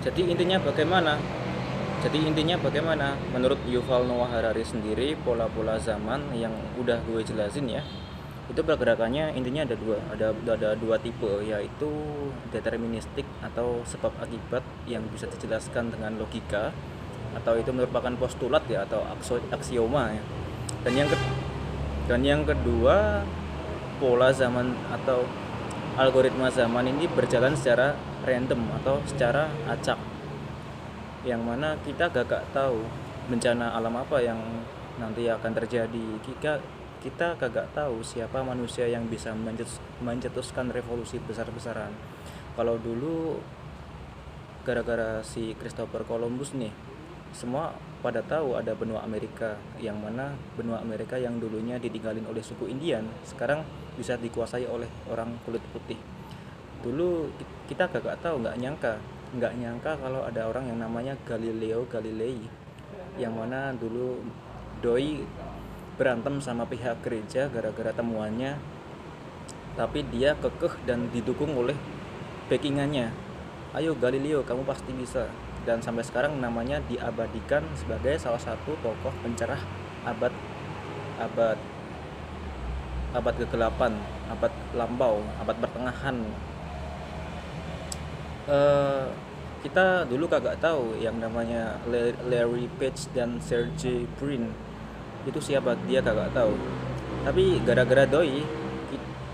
Jadi intinya bagaimana? Menurut Yuval Noah Harari sendiri, pola-pola zaman yang udah gue jelasin ya, itu pergerakannya intinya ada dua tipe, yaitu deterministik atau sebab akibat yang bisa dijelaskan dengan logika, atau itu merupakan postulat ya, atau aksioma ya. Dan yang kedua, pola zaman atau algoritma zaman ini berjalan secara random atau secara acak, yang mana kita gak tahu bencana alam apa yang nanti akan terjadi. Kita kagak tahu siapa manusia yang bisa mencetuskan revolusi besar-besaran. Kalau dulu gara-gara si Christopher Columbus nih, semua pada tahu ada benua Amerika, yang mana benua Amerika yang dulunya ditinggalin oleh suku Indian sekarang bisa dikuasai oleh orang kulit putih. Dulu kita kagak tahu, nggak nyangka kalau ada orang yang namanya Galileo Galilei, yang mana dulu doi berantem sama pihak gereja gara-gara temuannya, tapi dia kekeh dan didukung oleh backingannya. Ayo Galileo, kamu pasti bisa. Dan sampai sekarang namanya diabadikan sebagai salah satu tokoh pencerah abad abad abad ke-8, abad lampau, abad pertengahan. Kita dulu kagak tahu yang namanya Larry Page dan Sergey Brin itu siapa, dia kagak tahu. Tapi gara-gara doi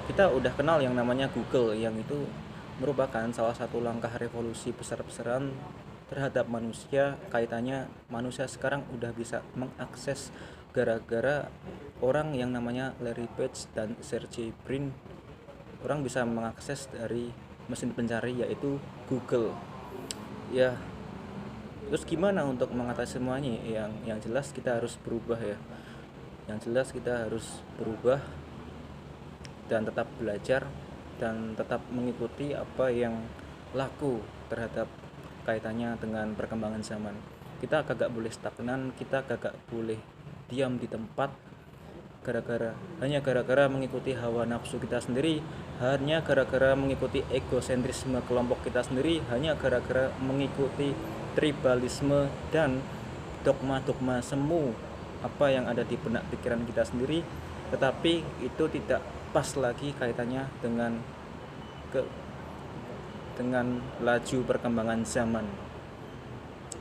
kita udah kenal yang namanya Google, yang itu merupakan salah satu langkah revolusi besar-besaran terhadap manusia. Kaitannya manusia sekarang udah bisa mengakses gara-gara orang yang namanya Larry Page dan Sergey Brin. Orang bisa mengakses dari mesin pencari yaitu Google. Ya, terus gimana untuk mengatasi semuanya? Yang jelas kita harus berubah ya. Dan tetap belajar dan tetap mengikuti apa yang laku terhadap kaitannya dengan perkembangan zaman. Kita kagak boleh stagnan, kita kagak boleh diam di tempat hanya gara-gara mengikuti hawa nafsu kita sendiri, hanya gara-gara mengikuti egosentrisme kelompok kita sendiri, hanya gara-gara mengikuti tribalisme dan dogma-dogma semu apa yang ada di benak pikiran kita sendiri. Tetapi itu tidak pas lagi kaitannya dengan laju perkembangan zaman.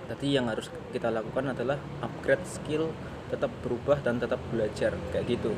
Jadi yang harus kita lakukan adalah upgrade skill, tetap berubah dan tetap belajar, kayak gitu.